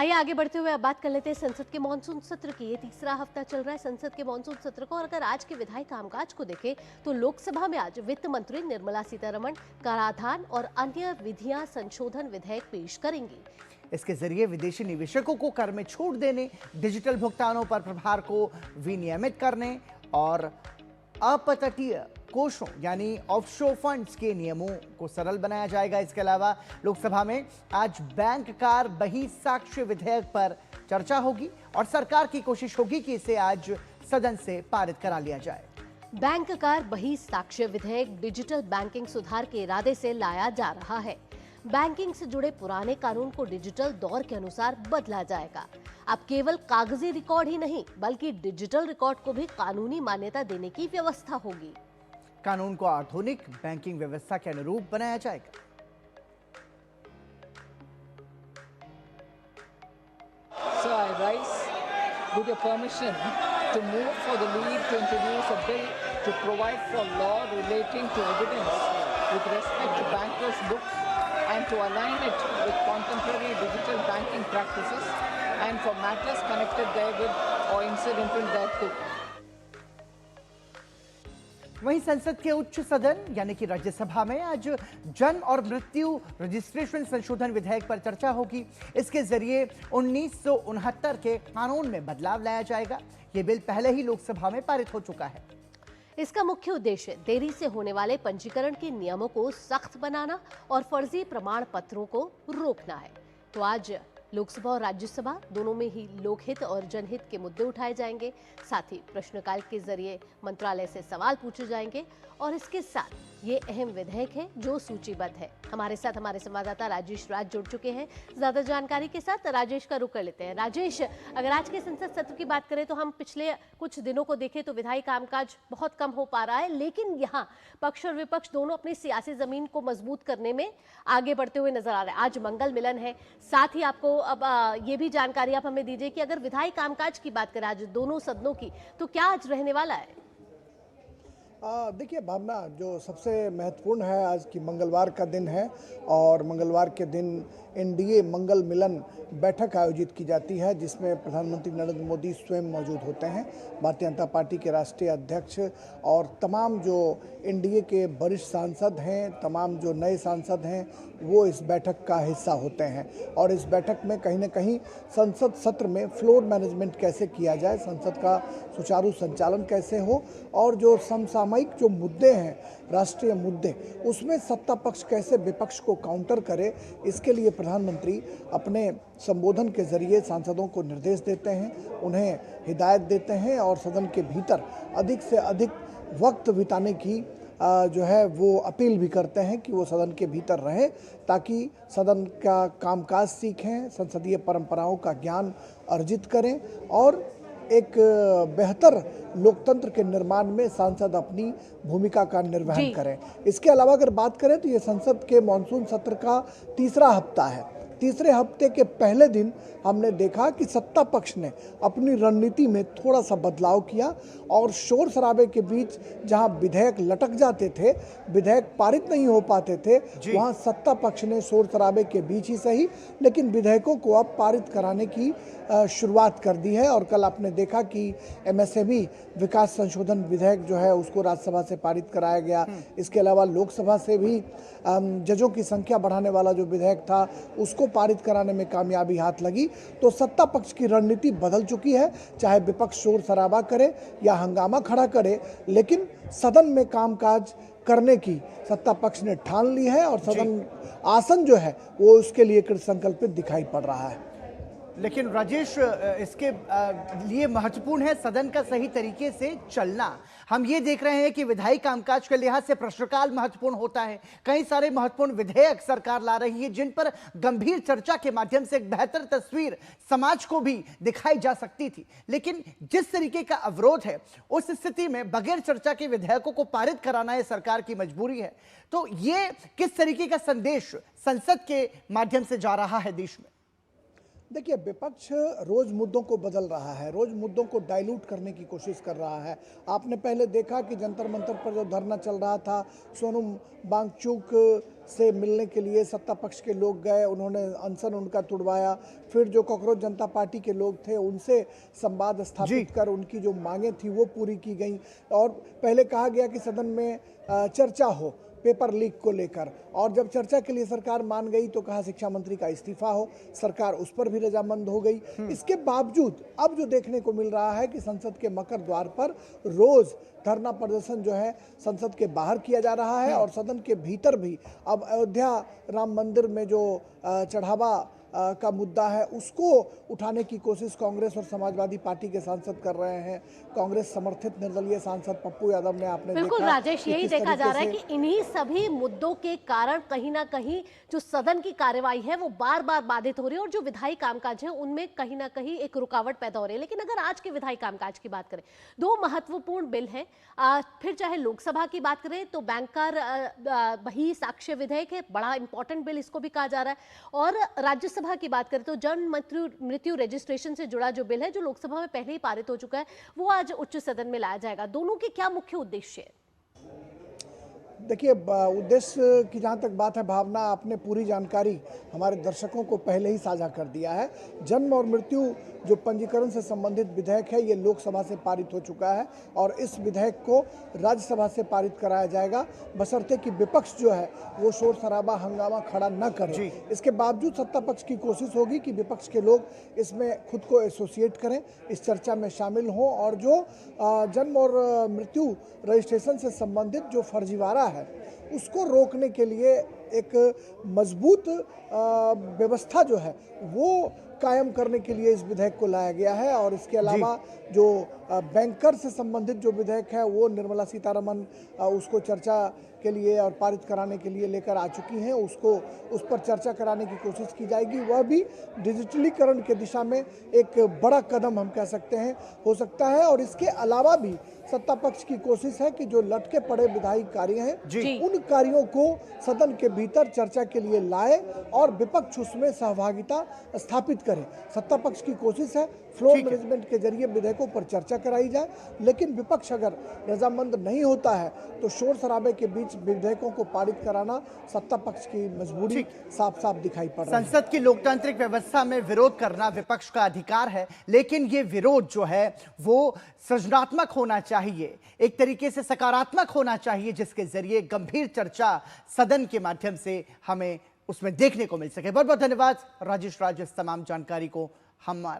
आइए आगे बढ़ते हुए अब बात कर लेते हैं संसद के मॉनसून सत्र की। ये तीसरा हफ्ता चल रहा है संसद के मॉनसून सत्र को, और अगर आज के विधायी कामकाज को देखें तो लोकसभा में आज वित्त मंत्री निर्मला सीतारमण कराधान और अन्य विधियां संशोधन विधेयक पेश करेंगी। इसके जरिए विदेशी निवेशकों को कर में छूट देने, डिजिटल भुगतानों पर प्रभार को विनियमित करने और अपतटीय कोषों यानी ऑफशोर फंड्स के नियमों को सरल बनाया जाएगा। इसके अलावा लोकसभा में आज बैंक कार बहिसाक्ष्य विधेयक पर चर्चा होगी और सरकार की कोशिश होगी कि इसे आज सदन से पारित करा लिया जाए। बैंक कार बहिसाक्ष्य विधेयक डिजिटल बैंकिंग सुधार के इरादे से लाया जा रहा है। बैंकिंग से जुड़े पुराने कानून को डिजिटल दौर के अनुसार बदला जाएगा। अब केवल कागजी रिकॉर्ड ही नहीं बल्कि डिजिटल रिकॉर्ड को भी कानूनी मान्यता देने की व्यवस्था होगी। कानून को आधुनिक बैंकिंग व्यवस्था के अनुरूप बनाया जाएगा। So I rise with your permission to move for the leave to introduce a bill to provide for law relating to evidence with respect to bankers' books and to align it with contemporary digital banking practices and for matters connected therewith or incidental thereto. वहीं संसद के उच्च सदन यानी कि राज्यसभा में आज जन्म और मृत्यु रजिस्ट्रेशन संशोधन विधेयक पर चर्चा होगी। इसके जरिए 1969 के कानून में बदलाव लाया जाएगा। ये बिल पहले ही लोकसभा में पारित हो चुका है। इसका मुख्य उद्देश्य देरी से होने वाले पंजीकरण के नियमों को सख्त बनाना और फर्जी प्रमाण पत्रों को रोकना है। तो आज लोकसभा और राज्यसभा दोनों में ही लोकहित और जनहित के मुद्दे उठाए जाएंगे। साथ ही प्रश्नकाल के जरिए मंत्रालय से सवाल पूछे जाएंगे और इसके साथ ये अहम विधेयक है जो सूचीबद्ध है। हमारे साथ हमारे संवाददाता राजेश राज जुड़ चुके हैं ज्यादा जानकारी के साथ। राजेश का रुख कर लेते हैं। राजेश, अगर आज के संसद सत्र की बात करें तो हम पिछले कुछ दिनों को देखें तो विधायी कामकाज बहुत कम हो पा रहा है, लेकिन यहाँ पक्ष और विपक्ष दोनों अपनी सियासी जमीन को मजबूत करने में आगे बढ़ते हुए नजर आ रहे हैं। आज मंगल मिलन है। साथ ही आपको अब ये भी जानकारी आप हमें दीजिए कि अगर विधायी कामकाज की बात करें आज दोनों सदनों की, तो क्या आज रहने वाला है? देखिए भावना, जो सबसे महत्वपूर्ण है आज की मंगलवार का दिन है और मंगलवार के दिन एनडीए मंगल मिलन बैठक आयोजित की जाती है जिसमें प्रधानमंत्री नरेंद्र मोदी स्वयं मौजूद होते हैं। भारतीय जनता पार्टी के राष्ट्रीय अध्यक्ष और तमाम जो एनडीए के वरिष्ठ सांसद हैं, तमाम जो नए सांसद हैं, वो इस बैठक का हिस्सा होते हैं। और इस बैठक में कहीं ना कहीं संसद सत्र में फ्लोर मैनेजमेंट कैसे किया जाए, संसद का सुचारू संचालन कैसे हो और जो समसामयिक जो मुद्दे हैं, राष्ट्रीय मुद्दे, उसमें सत्ता पक्ष कैसे विपक्ष को काउंटर करे, इसके लिए प्रधानमंत्री अपने संबोधन के जरिए सांसदों को निर्देश देते हैं, उन्हें हिदायत देते हैं और सदन के भीतर अधिक से अधिक वक्त बिताने की जो है वो अपील भी करते हैं कि वो सदन के भीतर रहें ताकि सदन का कामकाज सीखें, संसदीय परंपराओं का ज्ञान अर्जित करें और एक बेहतर लोकतंत्र के निर्माण में सांसद अपनी भूमिका का निर्वहन करें। इसके अलावा अगर बात करें तो ये संसद के मॉनसून सत्र का तीसरा हफ्ता है। तीसरे हफ्ते के पहले दिन हमने देखा कि सत्ता पक्ष ने अपनी रणनीति में थोड़ा सा बदलाव किया और शोर शराबे के बीच जहां विधेयक लटक जाते थे, विधेयक पारित नहीं हो पाते थे, वहां सत्ता पक्ष ने शोर शराबे के बीच ही सही लेकिन विधेयकों को अब पारित कराने की शुरुआत कर दी है। और कल आपने देखा कि एमएसएमई विकास संशोधन विधेयक जो है उसको राज्यसभा से पारित कराया गया। इसके अलावा लोकसभा से भी जजों की संख्या बढ़ाने वाला जो विधेयक था उसको पारित कराने में कामयाबी हाथ लगी। तो सत्ता पक्ष की रणनीति बदल चुकी है, चाहे विपक्ष शोर शराबा करे या हंगामा खड़ा करे, लेकिन सदन में कामकाज करने की सत्ता पक्ष ने ठान ली है और सदन आसन जो है वो उसके लिए कृत संकल्पित दिखाई पड़ रहा है। लेकिन राजेश, इसके लिए महत्वपूर्ण है सदन का सही तरीके से चलना। हम ये देख रहे हैं कि विधायी कामकाज के लिहाज से प्रश्नकाल महत्वपूर्ण होता है। कई सारे महत्वपूर्ण विधेयक सरकार ला रही है जिन पर गंभीर चर्चा के माध्यम से एक बेहतर तस्वीर समाज को भी दिखाई जा सकती थी, लेकिन जिस तरीके का अवरोध है उस स्थिति में बगैर चर्चा के विधेयकों को पारित कराना ये सरकार की मजबूरी है। तो ये किस तरीके का संदेश संसद के माध्यम से जा रहा है देश में? देखिए, विपक्ष रोज मुद्दों को बदल रहा है, रोज मुद्दों को डाइल्यूट करने की कोशिश कर रहा है। आपने पहले देखा कि जंतर मंतर पर जो धरना चल रहा था, सोनम वांगचुक से मिलने के लिए सत्ता पक्ष के लोग गए, उन्होंने अनशन उनका तुड़वाया। फिर जो कांग्रेस जनता पार्टी के लोग थे उनसे संवाद स्थापित कर उनकी जो मांगें थी वो पूरी की गई। और पहले कहा गया कि सदन में चर्चा हो पेपर लीक को लेकर, और जब चर्चा के लिए सरकार मान गई तो कहा शिक्षा मंत्री का इस्तीफा हो, सरकार उस पर भी रजामंद हो गई। इसके बावजूद अब जो देखने को मिल रहा है कि संसद के मकर द्वार पर रोज धरना प्रदर्शन जो है संसद के बाहर किया जा रहा है, और सदन के भीतर भी अब अयोध्या राम मंदिर में जो चढ़ावा का मुद्दा है उसको उठाने की कोशिश कांग्रेस और समाजवादी पार्टी के सांसद कर रहे हैं। कांग्रेस समर्थित निर्दलीय सांसद पप्पू यादव ने आपने बिल्कुल राजेश, यही देखा जा रहा है कि इन्हीं सभी मुद्दों के कारण कहीं ना कहीं जो सदन की कार्यवाही है वो बार बार बाधित हो रही है, और जो विधायी कामकाज है उनमें कहीं ना कहीं एक रुकावट पैदा हो रही है। लेकिन अगर आज के विधायी कामकाज की बात करें, दो महत्वपूर्ण बिल हैं। फिर चाहे लोकसभा की बात करें तो बैंकर बही साक्ष्य विधेयक है, बड़ा इंपॉर्टेंट बिल इसको भी कहा जा रहा है, और राज्यसभा की बात करें तो जन्म मृत्यु रजिस्ट्रेशन से जुड़ा जो बिल है जो लोकसभा में पहले ही पारित हो चुका है वो आज उच्च सदन में लाया जाएगा। दोनों के क्या मुख्य उद्देश्य है? देखिए, उद्देश्य की जहाँ तक बात है भावना, आपने पूरी जानकारी हमारे दर्शकों को पहले ही साझा कर दिया है। जन्म और मृत्यु जो पंजीकरण से संबंधित विधेयक है ये लोकसभा से पारित हो चुका है, और इस विधेयक को राज्यसभा से पारित कराया जाएगा, बशर्ते कि विपक्ष जो है वो शोर शराबा हंगामा खड़ा न करे। इसके बावजूद सत्ता पक्ष की कोशिश होगी कि विपक्ष के लोग इसमें खुद को एसोसिएट करें, इस चर्चा में शामिल हों, और जो जन्म और मृत्यु रजिस्ट्रेशन से संबंधित जो फर्जीवाड़ा है उसको रोकने के लिए एक मजबूत व्यवस्था जो है वो कायम करने के लिए इस विधेयक को लाया गया है। और इसके अलावा जो बैंकर से संबंधित जो विधेयक है वो निर्मला सीतारमण उसको चर्चा के लिए और पारित कराने के लिए लेकर आ चुकी हैं, उसको उस पर चर्चा कराने की कोशिश की जाएगी। वह भी डिजिटलीकरण के दिशा में एक बड़ा कदम हम कह सकते हैं हो सकता है। और इसके अलावा भी सत्ता पक्ष की कोशिश है कि जो लटके पड़े विधायी कार्य हैं उन कार्यों को सदन के भीतर चर्चा के लिए लाए और विपक्ष उसमें सहभागिता स्थापित करे। सत्ता पक्ष की कोशिश है फ्लोर मैनेजमेंट के जरिए विधेयकों पर चर्चा कराई जाए, लेकिन विपक्ष अगर रजामंद नहीं होता है तो शोर शराबे के बीच विधेयकों को पारित कराना सत्ता पक्ष की मजबूरी साफ साफ दिखाई पड़ रही है। संसद की लोकतांत्रिक व्यवस्था में विरोध करना विपक्ष का अधिकार है, लेकिन ये विरोध जो है वो सृजनात्मक होना चाहिए, एक तरीके से सकारात्मक होना चाहिए, जिसके जरिए गंभीर चर्चा सदन के माध्यम से हमें उसमें देखने को मिल सके। बहुत बहुत धन्यवाद राजेश राज इस तमाम जानकारी को हम